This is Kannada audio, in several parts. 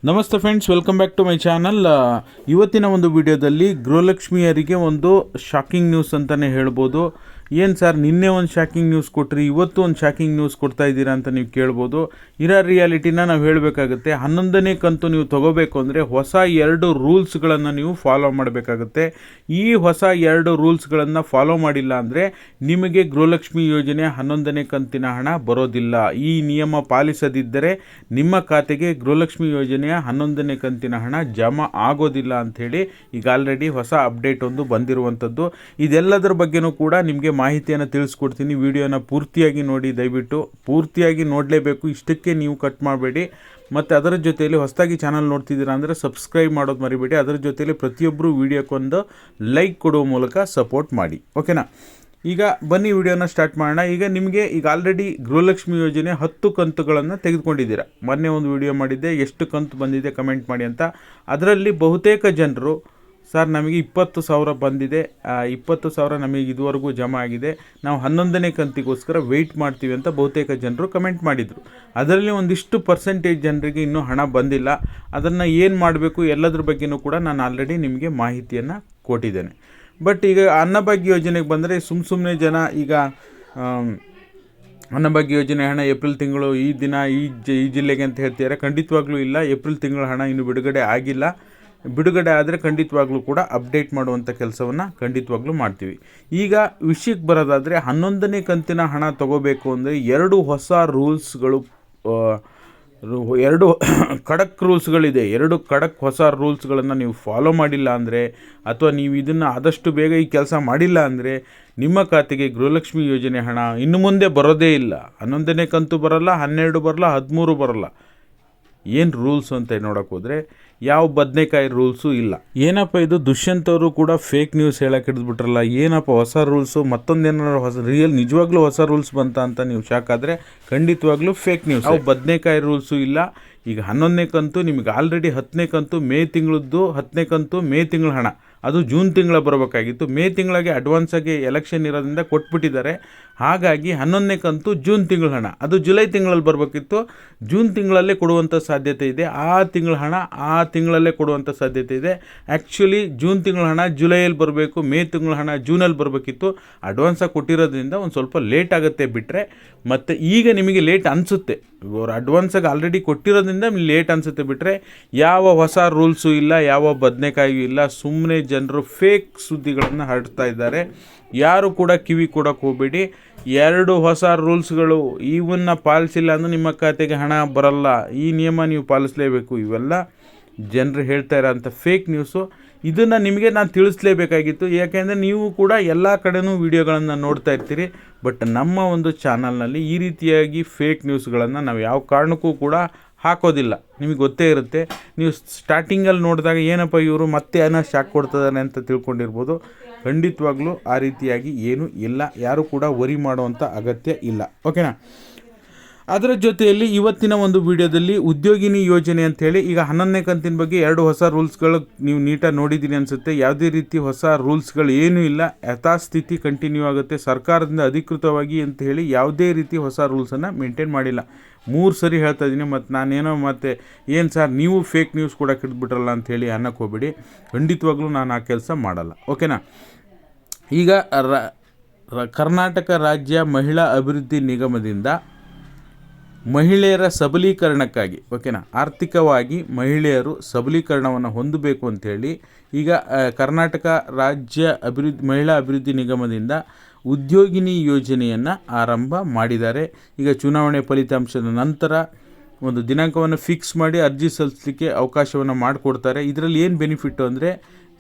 ನಮಸ್ತೆ friends, welcome back to my channel. ಇವತ್ತಿನ ಒಂದು ವಿಡಿಯೋದಲ್ಲಿ ಗೃಹಲಕ್ಷ್ಮಿಯರಿಗೆ ಒಂದು ಶಾಕಿಂಗ್ ನ್ಯೂಸ್ ಅಂತಲೇ ಹೇಳ್ಬೋದು. ಏನು ಸರ್, ನಿನ್ನೆ ಒಂದು ಶಾಕಿಂಗ್ ನ್ಯೂಸ್ ಕೊಟ್ರಿ, ಇವತ್ತು ಒಂದು ಶಾಕಿಂಗ್ ನ್ಯೂಸ್ ಕೊಡ್ತಾ ಇದ್ದೀರಾ ಅಂತ ನೀವು ಕೇಳ್ಬೋದು. ಇರೋ ರಿಯಾಲಿಟಿನ ನಾವು ಹೇಳಬೇಕಾಗುತ್ತೆ. 11ನೇ ಕಂತು ನೀವು ತೊಗೋಬೇಕು ಅಂದರೆ ಹೊಸ 2 ರೂಲ್ಸ್ಗಳನ್ನು ನೀವು ಫಾಲೋ ಮಾಡಬೇಕಾಗುತ್ತೆ. ಈ ಹೊಸ 2 ರೂಲ್ಸ್ಗಳನ್ನು ಫಾಲೋ ಮಾಡಿಲ್ಲ ಅಂದರೆ ನಿಮಗೆ ಗೃಹಲಕ್ಷ್ಮಿ ಯೋಜನೆ 11ನೇ ಕಂತಿನ ಹಣ ಬರೋದಿಲ್ಲ. ಈ ನಿಯಮ ಪಾಲಿಸದಿದ್ದರೆ ನಿಮ್ಮ ಖಾತೆಗೆ ಗೃಹಲಕ್ಷ್ಮಿ ಯೋಜನೆಯ 11ನೇ ಕಂತಿನ ಹಣ ಜಮಾ ಆಗೋದಿಲ್ಲ ಅಂಥೇಳಿ ಈಗ ಆಲ್ರೆಡಿ ಹೊಸ ಅಪ್ಡೇಟ್ ಒಂದು ಬಂದಿರುವಂಥದ್ದು. ಇದೆಲ್ಲದರ ಬಗ್ಗೆನೂ ಕೂಡ ನಿಮಗೆ ಮಾಹಿತಿಯನ್ನು ತಿಳಿಸ್ಕೊಡ್ತೀನಿ. ವಿಡಿಯೋನ ಪೂರ್ತಿಯಾಗಿ ನೋಡಿ, ದಯವಿಟ್ಟು ಪೂರ್ತಿಯಾಗಿ ನೋಡಲೇಬೇಕು. ಇಷ್ಟಕ್ಕೆ ನೀವು ಕಟ್ ಮಾಡಬೇಡಿ. ಮತ್ತು ಅದರ ಜೊತೆಯಲ್ಲಿ ಹೊಸದಾಗಿ ಚಾನಲ್ ನೋಡ್ತಿದ್ದೀರಾ ಅಂದರೆ ಸಬ್ಸ್ಕ್ರೈಬ್ ಮಾಡೋದು ಮರಿಬೇಡಿ. ಅದರ ಜೊತೆಯಲ್ಲಿ ಪ್ರತಿಯೊಬ್ಬರು ವಿಡಿಯೋಕ್ಕೊಂದು ಲೈಕ್ ಕೊಡುವ ಮೂಲಕ ಸಪೋರ್ಟ್ ಮಾಡಿ, ಓಕೆನಾ? ಈಗ ಬನ್ನಿ ವಿಡಿಯೋನ ಸ್ಟಾರ್ಟ್ ಮಾಡೋಣ. ಈಗ ನಿಮಗೆ ಆಲ್ರೆಡಿ ಗೃಹಲಕ್ಷ್ಮಿ ಯೋಜನೆ 10 ಕಂತುಗಳನ್ನು ತೆಗೆದುಕೊಂಡಿದ್ದೀರಾ. ಮೊನ್ನೆ ಒಂದು ವಿಡಿಯೋ ಮಾಡಿದ್ದೆ, ಎಷ್ಟು ಕಂತು ಬಂದಿದೆ ಕಮೆಂಟ್ ಮಾಡಿ ಅಂತ. ಅದರಲ್ಲಿ ಬಹುತೇಕ ಜನರು ಸರ್ ನಮಗೆ 20,000 ಬಂದಿದೆ, 20,000 ನಮಗೆ ಇದುವರೆಗೂ ಜಮಾ ಆಗಿದೆ, ನಾವು 11ನೇ ಕಂತಿಗೋಸ್ಕರ ವೆಯ್ಟ್ ಮಾಡ್ತೀವಿ ಅಂತ ಬಹುತೇಕ ಜನರು ಕಮೆಂಟ್ ಮಾಡಿದರು. ಅದರಲ್ಲಿ ಒಂದಿಷ್ಟು ಪರ್ಸೆಂಟೇಜ್ ಜನರಿಗೆ ಇನ್ನೂ ಹಣ ಬಂದಿಲ್ಲ. ಅದನ್ನು ಏನು ಮಾಡಬೇಕು ಎಲ್ಲದ್ರ ಬಗ್ಗೆಯೂ ಕೂಡ ನಾನು ಆಲ್ರೆಡಿ ನಿಮಗೆ ಮಾಹಿತಿಯನ್ನು ಕೊಟ್ಟಿದ್ದೇನೆ. ಬಟ್ ಈಗ ಅನ್ನಭಾಗ್ಯ ಯೋಜನೆಗೆ ಬಂದರೆ ಸುಮ್ಮನೆ ಜನ ಈಗ ಅನ್ನಭಾಗ್ಯ ಯೋಜನೆ ಹಣ ಏಪ್ರಿಲ್ ತಿಂಗಳು ಈ ದಿನ ಈ ಜಿಲ್ಲೆಗೆ ಅಂತ ಹೇಳ್ತಿದ್ದಾರೆ. ಖಂಡಿತವಾಗ್ಲೂ ಇಲ್ಲ, ಏಪ್ರಿಲ್ ತಿಂಗಳ ಹಣ ಇನ್ನೂ ಬಿಡುಗಡೆ ಆಗಿಲ್ಲ. ಬಿಡುಗಡೆ ಆದರೆ ಖಂಡಿತವಾಗ್ಲೂ ಕೂಡ ಅಪ್ಡೇಟ್ ಮಾಡುವಂಥ ಕೆಲಸವನ್ನು ಖಂಡಿತವಾಗ್ಲೂ ಮಾಡ್ತೀವಿ. ಈಗ ವಿಷಯಕ್ಕೆ ಬರೋದಾದರೆ 11ನೇ ಕಂತಿನ ಹಣ ತಗೋಬೇಕು ಅಂದರೆ 2 ಹೊಸ ರೂಲ್ಸ್ಗಳು, 2 ಖಡಕ್ ರೂಲ್ಸ್ಗಳಿದೆ. 2 ಖಡಕ್ ಹೊಸ ರೂಲ್ಸ್ಗಳನ್ನು ನೀವು ಫಾಲೋ ಮಾಡಿಲ್ಲ ಅಂದರೆ, ಅಥವಾ ನೀವು ಇದನ್ನು ಆದಷ್ಟು ಬೇಗ ಈ ಕೆಲಸ ಮಾಡಿಲ್ಲ ಅಂದರೆ ನಿಮ್ಮ ಖಾತೆಗೆ ಗೃಹಲಕ್ಷ್ಮಿ ಯೋಜನೆ ಹಣ ಇನ್ನು ಮುಂದೆ ಬರೋದೇ ಇಲ್ಲ. 11ನೇ ಕಂತು ಬರೋಲ್ಲ, 12 ಬರೋಲ್ಲ, 13 ಬರೋಲ್ಲ. ಏನು ರೂಲ್ಸ್ ಅಂತ ನೋಡೋಕೆ ಹೋದರೆ ಯಾವ ಬದನೆಕಾಯಿ ರೂಲ್ಸು ಇಲ್ಲ. ಏನಪ್ಪ ಇದು, ದುಷ್ಯಂತ್ ಅವರು ಕೂಡ ಫೇಕ್ ನ್ಯೂಸ್ ಹೇಳಕ್ಕೆ ಹಿಡಿದ್ಬಿಟ್ರಲ್ಲ, ಏನಪ್ಪ ಹೊಸ ರೂಲ್ಸು, ಮತ್ತೊಂದೇನಾದ್ರು ಹೊಸ ನಿಜವಾಗ್ಲೂ ಹೊಸ ರೂಲ್ಸ್ ಅಂತ ನೀವು ಶಾಕ್ ಆದರೆ ಖಂಡಿತವಾಗ್ಲೂ ಫೇಕ್ ನ್ಯೂಸ್. ಯಾವ ಬದನೆಕಾಯಿ ರೂಲ್ಸು ಇಲ್ಲ. ಈಗ 11ನೇ ಕಂತು ನಿಮಗೆ ಆಲ್ರೆಡಿ 10ನೇ ಕಂತು ಮೇ ತಿಂಗಳದ್ದು, 10ನೇ ಕಂತು ಮೇ ತಿಂಗಳ ಹಣ ಅದು ಜೂನ್ ತಿಂಗಳ ಬರಬೇಕಾಗಿತ್ತು. ಮೇ ತಿಂಗಳಿಗೆ ಅಡ್ವಾನ್ಸಾಗಿ ಎಲೆಕ್ಷನ್ ಇರೋದ್ರಿಂದ ಕೊಟ್ಬಿಟ್ಟಿದ್ದಾರೆ. ಹಾಗಾಗಿ 11ನೇ ಕಂತು ಜೂನ್ ತಿಂಗಳ ಹಣ ಅದು ಜುಲೈ ತಿಂಗಳಲ್ಲಿ ಬರಬೇಕಿತ್ತು, ಜೂನ್ ತಿಂಗಳಲ್ಲೇ ಕೊಡುವಂಥ ಸಾಧ್ಯತೆ ಇದೆ. ಆ ತಿಂಗಳ ಹಣ ಆ ತಿಂಗಳಲ್ಲೇ ಕೊಡುವಂಥ ಸಾಧ್ಯತೆ ಇದೆ. ಆ್ಯಕ್ಚುಲಿ ಜೂನ್ ತಿಂಗಳ ಹಣ ಜುಲೈಯಲ್ಲಿ ಬರಬೇಕು, ಮೇ ತಿಂಗಳ ಹಣ ಜೂನಲ್ಲಿ ಬರಬೇಕಿತ್ತು. ಅಡ್ವಾನ್ಸಾಗಿ ಕೊಟ್ಟಿರೋದ್ರಿಂದ ಒಂದು ಸ್ವಲ್ಪ ಲೇಟ್ ಆಗುತ್ತೆ ಬಿಟ್ಟರೆ. ಮತ್ತು ಈಗ ನಿಮಗೆ ಲೇಟ್ ಅನಿಸುತ್ತೆ, ಅವರು ಅಡ್ವಾನ್ಸಾಗಿ ಆಲ್ರೆಡಿ ಕೊಟ್ಟಿರೋದ್ರಿಂದ ಲೇಟ್ ಅನಿಸುತ್ತೆ ಬಿಟ್ಟರೆ ಯಾವ ಹೊಸ ರೂಲ್ಸು ಇಲ್ಲ, ಯಾವ ಬದನೆಕಾಯಿಯೂ ಇಲ್ಲ. ಸುಮ್ಮನೆ ಜನರು ಫೇಕ್ ಸುದ್ದಿಗಳನ್ನು ಹರಡ್ತಾ ಇದ್ದಾರೆ. ಯಾರು ಕೂಡ ಕಿವಿ ಕೊಡೋಕ್ಕೆ ಹೋಗಬೇಡಿ. 2 ಹೊಸ ರೂಲ್ಸ್ಗಳು ಇವನ್ನ ಪಾಲಿಸಿಲ್ಲ ಅಂದರೆ ನಿಮ್ಮ ಖಾತೆಗೆ ಹಣ ಬರಲ್ಲ. ಈ ನಿಯಮ ನೀವು ಪಾಲಿಸಲೇಬೇಕು. ಇವೆಲ್ಲ ಜನರು ಹೇಳ್ತಾ ಇರೋಂಥ ಫೇಕ್ ನ್ಯೂಸು. ಇದನ್ನು ನಿಮಗೆ ನಾನು ತಿಳಿಸ್ಲೇಬೇಕಾಗಿತ್ತು. ಯಾಕೆಂದರೆ ನೀವು ಕೂಡ ಎಲ್ಲ ಕಡೆನೂ ವಿಡಿಯೋಗಳನ್ನು ನೋಡ್ತಾ ಇರ್ತೀರಿ. ಬಟ್ ನಮ್ಮ ಒಂದು ಚಾನಲ್ನಲ್ಲಿ ಈ ರೀತಿಯಾಗಿ ಫೇಕ್ ನ್ಯೂಸ್ಗಳನ್ನು ನಾವು ಯಾವ ಕಾರಣಕ್ಕೂ ಕೂಡ ಹಾಕೋದಿಲ್ಲ. ನಿಮಗೆ ಗೊತ್ತೇ ಇರುತ್ತೆ. ನೀವು ಸ್ಟಾರ್ಟಿಂಗಲ್ಲಿ ನೋಡಿದಾಗ ಏನಪ್ಪ ಇವರು ಮತ್ತೆ ಏನೋ ಶಾಕ್ ಕೊಡ್ತಿದ್ದಾನೆ ಅಂತ ತಿಳ್ಕೊಂಡಿರ್ಬೋದು. ಖಂಡಿತವಾಗ್ಲೂ ಆ ರೀತಿಯಾಗಿ ಏನೂ ಇಲ್ಲ. ಯಾರು ಕೂಡ ವರಿ ಮಾಡುವಂಥ ಅಗತ್ಯ ಇಲ್ಲ, ಓಕೆನಾ? ಅದರ ಜೊತೆಯಲ್ಲಿ ಇವತ್ತಿನ ಒಂದು ವಿಡಿಯೋದಲ್ಲಿ ಉದ್ಯೋಗಿನಿ ಯೋಜನೆ ಅಂಥೇಳಿ ಈಗ 11ನೇ ಕಂತಿನ ಬಗ್ಗೆ 2 ಹೊಸ ರೂಲ್ಸ್ಗಳು ನೀವು ನೀಟಾಗಿ ನೋಡಿದ್ದೀನಿ ಅನಿಸುತ್ತೆ. ಯಾವುದೇ ರೀತಿ ಹೊಸ ರೂಲ್ಸ್ಗಳು ಏನೂ ಇಲ್ಲ, ಯಥಾಸ್ಥಿತಿ ಕಂಟಿನ್ಯೂ ಆಗುತ್ತೆ. ಸರ್ಕಾರದಿಂದ ಅಧಿಕೃತವಾಗಿ ಅಂತ ಹೇಳಿ ಯಾವುದೇ ರೀತಿ ಹೊಸ ರೂಲ್ಸನ್ನು ಮೇಂಟೈನ್ ಮಾಡಿಲ್ಲ. 3 ಸರಿ ಹೇಳ್ತಾ ಇದ್ದೀನಿ. ಮತ್ತು ನಾನೇನೋ ಮತ್ತೆ ಏನು ಸರ್ ನೀವು ಫೇಕ್ ನ್ಯೂಸ್ ಕೂಡ ಕಿಡ್ಬಿಟ್ರಲ್ಲ ಅಂಥೇಳಿ ಅನ್ನಕ್ಕೆ ಹೋಗ್ಬೇಡಿ. ಖಂಡಿತವಾಗ್ಲೂ ನಾನು ಆ ಕೆಲಸ ಮಾಡಲ್ಲ, ಓಕೆನಾ? ಈಗ ಕರ್ನಾಟಕ ರಾಜ್ಯ ಮಹಿಳಾ ಅಭಿವೃದ್ಧಿ ನಿಗಮದಿಂದ ಮಹಿಳೆಯರ ಸಬಲೀಕರಣಕ್ಕಾಗಿ, ಓಕೆನಾ, ಆರ್ಥಿಕವಾಗಿ ಮಹಿಳೆಯರು ಸಬಲೀಕರಣವನ್ನು ಹೊಂದಬೇಕು ಅಂಥೇಳಿ ಈಗ ಕರ್ನಾಟಕ ರಾಜ್ಯ ಮಹಿಳಾ ಅಭಿವೃದ್ಧಿ ನಿಗಮದಿಂದ ಉದ್ಯೋಗಿನಿ ಯೋಜನೆಯನ್ನು ಆರಂಭ ಮಾಡಿದ್ದಾರೆ. ಈಗ ಚುನಾವಣೆ ಫಲಿತಾಂಶದ ನಂತರ ಒಂದು ದಿನಾಂಕವನ್ನು ಫಿಕ್ಸ್ ಮಾಡಿ ಅರ್ಜಿ ಸಲ್ಲಿಸಲಿಕ್ಕೆ ಅವಕಾಶವನ್ನು ಮಾಡಿಕೊಡ್ತಾರೆ. ಇದರಲ್ಲಿ ಏನು ಬೆನಿಫಿಟ್ಟು ಅಂದರೆ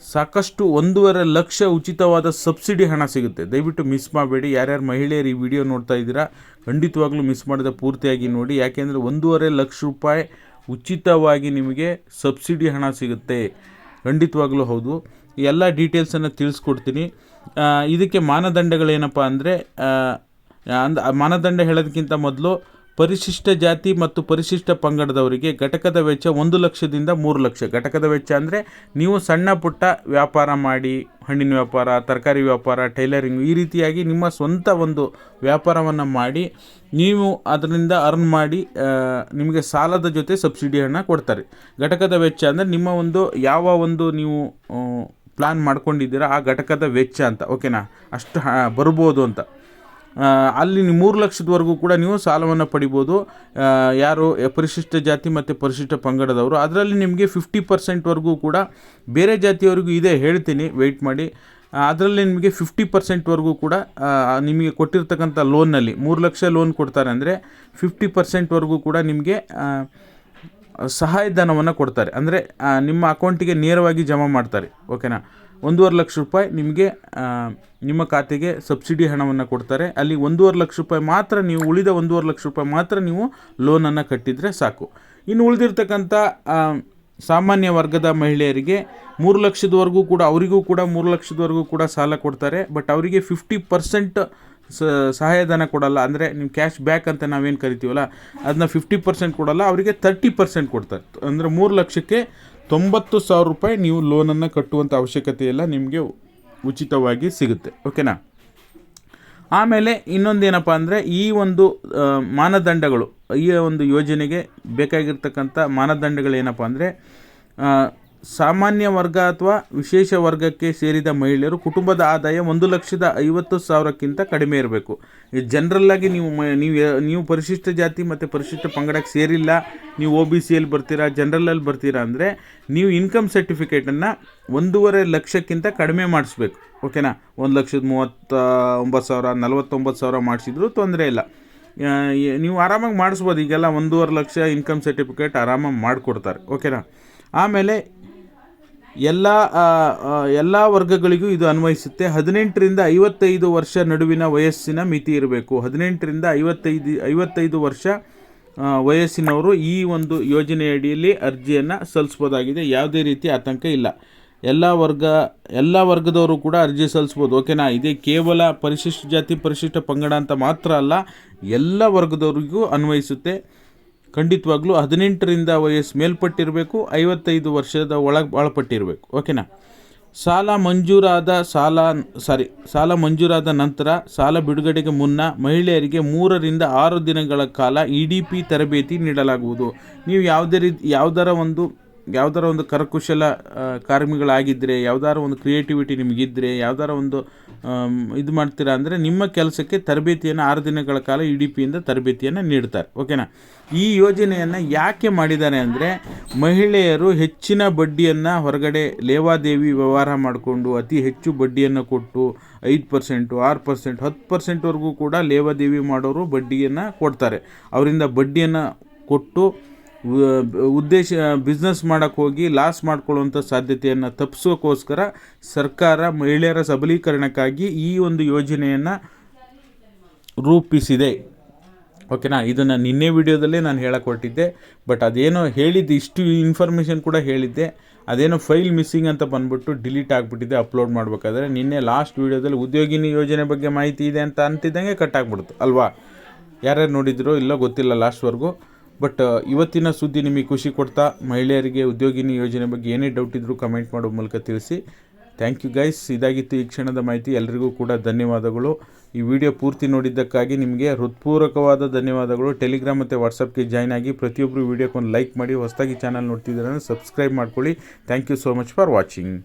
ಸಾಕಷ್ಟು 1.5 ಲಕ್ಷ ಉಚಿತವಾದ ಸಬ್ಸಿಡಿ ಹಣ ಸಿಗುತ್ತೆ. ದಯವಿಟ್ಟು ಮಿಸ್ ಮಾಡಬೇಡಿ. ಯಾರ್ಯಾರು ಮಹಿಳೆಯರು ಈ ವಿಡಿಯೋ ನೋಡ್ತಾ ಇದ್ದೀರಾ ಖಂಡಿತವಾಗ್ಲೂ ಮಿಸ್ ಮಾಡದೆ ಪೂರ್ತಿಯಾಗಿ ನೋಡಿ. ಯಾಕೆಂದರೆ 1.5 ಲಕ್ಷ ರೂಪಾಯಿ ಉಚಿತವಾಗಿ ನಿಮಗೆ ಸಬ್ಸಿಡಿ ಹಣ ಸಿಗುತ್ತೆ. ಖಂಡಿತವಾಗ್ಲೂ ಹೌದು. ಎಲ್ಲ ಡೀಟೇಲ್ಸನ್ನು ತಿಳಿಸ್ಕೊಡ್ತೀನಿ. ಇದಕ್ಕೆ ಮಾನದಂಡಗಳೇನಪ್ಪ ಅಂದರೆ ಮಾನದಂಡ ಹೇಳೋದಕ್ಕಿಂತ ಮೊದಲು ಪರಿಶಿಷ್ಟ ಜಾತಿ ಮತ್ತು ಪರಿಶಿಷ್ಟ ಪಂಗಡದವರಿಗೆ ಘಟಕದ ವೆಚ್ಚ 1 ಲಕ್ಷದಿಂದ 3 ಲಕ್ಷ. ಘಟಕದ ವೆಚ್ಚ ಅಂದರೆ ನೀವು ಸಣ್ಣ ಪುಟ್ಟ ವ್ಯಾಪಾರ ಮಾಡಿ, ಹಣ್ಣಿನ ವ್ಯಾಪಾರ, ತರಕಾರಿ ವ್ಯಾಪಾರ, ಟೈಲರಿಂಗ್, ಈ ರೀತಿಯಾಗಿ ನಿಮ್ಮ ಸ್ವಂತ ಒಂದು ವ್ಯಾಪಾರವನ್ನು ಮಾಡಿ ನೀವು ಅದರಿಂದ ಅರ್ನ್ ಮಾಡಿ ನಿಮಗೆ ಸಾಲದ ಜೊತೆ ಸಬ್ಸಿಡಿ ಹಣ ಕೊಡ್ತಾರೆ. ಘಟಕದ ವೆಚ್ಚ ಅಂದರೆ ನಿಮ್ಮ ಒಂದು ಯಾವ ಒಂದು ನೀವು ಪ್ಲ್ಯಾನ್ ಮಾಡ್ಕೊಂಡಿದ್ದೀರಾ ಆ ಘಟಕದ ವೆಚ್ಚ ಅಂತ, ಓಕೆನಾ, ಅಷ್ಟು ಬರ್ಬೋದು ಅಂತ. ಅಲ್ಲಿ 3 ಲಕ್ಷದವರೆಗೂ ಕೂಡ ನೀವು ಸಾಲವನ್ನು ಪಡಿಬೋದು. ಯಾರು ಪರಿಶಿಷ್ಟ ಜಾತಿ ಮತ್ತು ಪರಿಶಿಷ್ಟ ಪಂಗಡದವರು, ಅದರಲ್ಲಿ ನಿಮಗೆ 50% ಕೂಡ ಬೇರೆ ಜಾತಿಯವರಿಗೂ ಇದೆ, ಹೇಳ್ತೀನಿ, ವೆಯ್ಟ್ ಮಾಡಿ. ಅದರಲ್ಲಿ ನಿಮಗೆ 50% ಕೂಡ ನಿಮಗೆ ಕೊಟ್ಟಿರ್ತಕ್ಕಂಥ ಲೋನ್ನಲ್ಲಿ 3 ಲಕ್ಷ ಲೋನ್ ಕೊಡ್ತಾರೆ ಅಂದರೆ 50% ಕೂಡ ನಿಮಗೆ ಸಹಾಯಧನವನ್ನು ಕೊಡ್ತಾರೆ. ಅಂದರೆ ನಿಮ್ಮ ಅಕೌಂಟಿಗೆ ನೇರವಾಗಿ ಜಮಾ ಮಾಡ್ತಾರೆ, ಓಕೆನಾ. 1.5 ಲಕ್ಷ ರೂಪಾಯಿ ನಿಮಗೆ ನಿಮ್ಮ ಖಾತೆಗೆ ಸಬ್ಸಿಡಿ ಹಣವನ್ನು ಕೊಡ್ತಾರೆ. ಅಲ್ಲಿ 1.5 ಲಕ್ಷ ರೂಪಾಯಿ ಮಾತ್ರ ನೀವು, ಉಳಿದ 1.5 ಲಕ್ಷ ರೂಪಾಯಿ ಮಾತ್ರ ನೀವು ಲೋನನ್ನು ಕಟ್ಟಿದರೆ ಸಾಕು. ಇನ್ನು ಉಳಿದಿರ್ತಕ್ಕಂಥ ಸಾಮಾನ್ಯ ವರ್ಗದ ಮಹಿಳೆಯರಿಗೆ 3 ಲಕ್ಷದವರೆಗೂ ಕೂಡ, ಅವರಿಗೂ ಕೂಡ 3 ಲಕ್ಷದವರೆಗೂ ಕೂಡ ಸಾಲ ಕೊಡ್ತಾರೆ. ಬಟ್ ಅವರಿಗೆ 50% ಸಹಾಯಧನ ಕೊಡಲ್ಲ. ಅಂದರೆ ನೀವು ಕ್ಯಾಶ್ ಬ್ಯಾಕ್ ಅಂತ ನಾವೇನು ಕರಿತೀವಲ್ಲ, ಅದನ್ನ 50% ಕೊಡಲ್ಲ, ಅವರಿಗೆ 30% ಕೊಡ್ತಾರೆ. ಅಂದರೆ 3 ಲಕ್ಷಕ್ಕೆ 90,000 ರೂಪಾಯಿ ನೀವು ಲೋನನ್ನು ಕಟ್ಟುವಂಥ ಅವಶ್ಯಕತೆ ಇಲ್ಲ, ನಿಮಗೆ ಉಚಿತವಾಗಿ ಸಿಗುತ್ತೆ, ಓಕೆನಾ. ಆಮೇಲೆ ಇನ್ನೊಂದೇನಪ್ಪ ಅಂದರೆ ಈ ಒಂದು ಮಾನದಂಡಗಳು, ಈ ಒಂದು ಯೋಜನೆಗೆ ಬೇಕಾಗಿರ್ತಕ್ಕಂಥ ಮಾನದಂಡಗಳೇನಪ್ಪ ಅಂದರೆ ಸಾಮಾನ್ಯ ವರ್ಗ ಅಥವಾ ವಿಶೇಷ ವರ್ಗಕ್ಕೆ ಸೇರಿದ ಮಹಿಳೆಯರು ಕುಟುಂಬದ ಆದಾಯ 1,50,000ಕ್ಕಿಂತ ಕಡಿಮೆ ಇರಬೇಕು. ಜನರಲ್ಲಾಗಿ ನೀವು ಪರಿಶಿಷ್ಟ ಜಾತಿ ಮತ್ತು ಪರಿಶಿಷ್ಟ ಪಂಗಡಕ್ಕೆ ಸೇರಿಲ್ಲ, ನೀವು OBCಯಲ್ಲಿ ಬರ್ತೀರಾ, ಜನರಲಲ್ಲಿ ಬರ್ತೀರಾ ಅಂದರೆ ನೀವು ಇನ್ಕಮ್ ಸರ್ಟಿಫಿಕೇಟನ್ನು 1.5 ಲಕ್ಷಕ್ಕಿಂತ ಕಡಿಮೆ ಮಾಡಿಸ್ಬೇಕು, ಓಕೆನಾ. 1,39,000 49,000 ಮಾಡಿಸಿದ್ರು ತೊಂದರೆ ಇಲ್ಲ, ನೀವು ಆರಾಮಾಗಿ ಮಾಡಿಸ್ಬೋದು. ಈಗೆಲ್ಲ 1.5 ಲಕ್ಷ ಇನ್ಕಮ್ ಸರ್ಟಿಫಿಕೇಟ್ ಆರಾಮಾಗಿ ಮಾಡಿಕೊಡ್ತಾರೆ, ಓಕೆನಾ. ಆಮೇಲೆ ಎಲ್ಲ ವರ್ಗಗಳಿಗೂ ಇದು ಅನ್ವಯಿಸುತ್ತೆ. 18ರಿಂದ 55 ವರ್ಷ ನಡುವಿನ ವಯಸ್ಸಿನ ಮಿತಿ ಇರಬೇಕು. 18ರಿಂದ 55 ವರ್ಷ ವಯಸ್ಸಿನವರು ಈ ಒಂದು ಯೋಜನೆಯಡಿಯಲ್ಲಿ ಅರ್ಜಿಯನ್ನು ಸಲ್ಲಿಸ್ಬೋದಾಗಿದೆ. ಯಾವುದೇ ರೀತಿ ಆತಂಕ ಇಲ್ಲ. ಎಲ್ಲ ವರ್ಗದವರು ಕೂಡ ಅರ್ಜಿ ಸಲ್ಲಿಸ್ಬೋದು, ಓಕೆನಾ. ಇದೇ ಕೇವಲ ಪರಿಶಿಷ್ಟ ಜಾತಿ ಪರಿಶಿಷ್ಟ ಪಂಗಡ ಅಂತ ಮಾತ್ರ ಅಲ್ಲ, ಎಲ್ಲ ವರ್ಗದವರಿಗೂ ಅನ್ವಯಿಸುತ್ತೆ. ಖಂಡಿತವಾಗ್ಲೂ 18ರಿಂದ ವಯಸ್ಸು ಮೇಲ್ಪಟ್ಟಿರಬೇಕು, 55 ವರ್ಷದ ಒಳಪಟ್ಟಿರಬೇಕು, ಓಕೆನಾ. ಸಾಲ ಮಂಜೂರಾದ ನಂತರ ಸಾಲ ಬಿಡುಗಡೆಗೆ ಮುನ್ನ ಮಹಿಳೆಯರಿಗೆ 3ರಿಂದ 6 ದಿನಗಳ ಕಾಲ EDP ತರಬೇತಿ ನೀಡಲಾಗುವುದು. ನೀವು ಯಾವುದಾರ ಒಂದು ಕರಕುಶಲ ಕಾರ್ಮಿಗಳಾಗಿದ್ದರೆ, ಯಾವುದಾರ ಒಂದು ಕ್ರಿಯೇಟಿವಿಟಿ ನಿಮಗಿದ್ದರೆ, ಯಾವುದಾರ ಒಂದು ಇದು ಮಾಡ್ತೀರಾ ಅಂದರೆ ನಿಮ್ಮ ಕೆಲಸಕ್ಕೆ ತರಬೇತಿಯನ್ನು 6 ದಿನಗಳ ಕಾಲ EDPಯಿಂದ ತರಬೇತಿಯನ್ನು ನೀಡ್ತಾರೆ, ಓಕೆನಾ. ಈ ಯೋಜನೆಯನ್ನು ಯಾಕೆ ಮಾಡಿದ್ದಾರೆ ಅಂದರೆ ಮಹಿಳೆಯರು ಹೆಚ್ಚಿನ ಬಡ್ಡಿಯನ್ನು ಹೊರಗಡೆ ಲೇವಾದೇವಿ ವ್ಯವಹಾರ ಮಾಡಿಕೊಂಡು ಅತಿ ಹೆಚ್ಚು ಬಡ್ಡಿಯನ್ನು ಕೊಟ್ಟು 5%, 6%, 10%ವರೆಗೂ ಕೂಡ ಲೇವಾದೇವಿ ಮಾಡೋರು ಬಡ್ಡಿಯನ್ನು ಕೊಡ್ತಾರೆ. ಅವರಿಂದ ಬಡ್ಡಿಯನ್ನು ಕೊಟ್ಟು ಬಿಸ್ನೆಸ್ ಮಾಡೋಕ್ಕೆ ಹೋಗಿ ಲಾಸ್ ಮಾಡ್ಕೊಳ್ಳುವಂಥ ಸಾಧ್ಯತೆಯನ್ನು ತಪ್ಪಿಸೋಕ್ಕೋಸ್ಕರ ಸರ್ಕಾರ ಮಹಿಳೆಯರ ಸಬಲೀಕರಣಕ್ಕಾಗಿ ಈ ಒಂದು ಯೋಜನೆಯನ್ನು ರೂಪಿಸಿದೆ, ಓಕೆನಾ. ಇದನ್ನು ನಿನ್ನೆ ವಿಡಿಯೋದಲ್ಲೇ ನಾನು ಹೇಳಕೊಟ್ಟಿದ್ದೆ. ಬಟ್ ಅದೇನೋ ಹೇಳಿದ್ದು, ಇಷ್ಟು ಇನ್ಫಾರ್ಮೇಷನ್ ಕೂಡ ಹೇಳಿದ್ದೆ, ಅದೇನೋ ಫೈಲ್ ಮಿಸ್ಸಿಂಗ್ ಅಂತ ಬಂದ್ಬಿಟ್ಟು ಡಿಲೀಟ್ ಆಗಿಬಿಟ್ಟಿದೆ ಅಪ್ಲೋಡ್ ಮಾಡಬೇಕಾದ್ರೆ. ನಿನ್ನೆ ಲಾಸ್ಟ್ ವಿಡಿಯೋದಲ್ಲಿ ಉದ್ಯೋಗಿನಿ ಯೋಜನೆ ಬಗ್ಗೆ ಮಾಹಿತಿ ಇದೆ ಅಂತ ಅಂತಿದ್ದಂಗೆ ಕಟ್ ಆಗಿಬಿಡ್ತು ಅಲ್ವಾ. ಯಾರ್ಯಾರು ನೋಡಿದ್ರೋ ಇಲ್ಲೋ ಗೊತ್ತಿಲ್ಲ ಲಾಸ್ಟ್ವರೆಗೂ. ಬಟ್ ಇವತ್ತಿನ ಸುದ್ದಿ ನಿಮಗೆ ಖುಷಿ ಕೊಡ್ತಾ, ಮಹಿಳೆಯರಿಗೆ ಉದ್ಯೋಗಿನಿ ಯೋಜನೆ ಬಗ್ಗೆ ಏನೇ ಡೌಟ್ ಇದ್ದರೂ ಕಮೆಂಟ್ ಮಾಡೋ ಮೂಲಕ ತಿಳಿಸಿ. Thank you guys. ಇದಾಗಿತ್ತು ಈ ಕ್ಷಣದ ಮಾಹಿತಿ. ಎಲ್ಲರಿಗೂ ಕೂಡ ಧನ್ಯವಾದಗಳು. ಈ ವಿಡಿಯೋ ಪೂರ್ತಿ ನೋಡಿದ್ದಕ್ಕಾಗಿ ನಿಮಗೆ ಹೃತ್ಪೂರ್ವಕವಾದ ಧನ್ಯವಾದಗಳು. ಟೆಲಿಗ್ರಾಮ್ ಮತ್ತು ವಾಟ್ಸಪ್ಗೆ ಜಾಯ್ನ್ ಆಗಿ ಪ್ರತಿಯೊಬ್ಬರು ವಿಡಿಯೋಕ್ಕೊಂದು ಲೈಕ್ ಮಾಡಿ. ಹೊಸದಾಗಿ ಚಾನಲ್ ನೋಡ್ತಿದ್ದೀರಾ ಸಬ್ಸ್ಕ್ರೈಬ್ ಮಾಡ್ಕೊಳ್ಳಿ. Thank you so much for watching.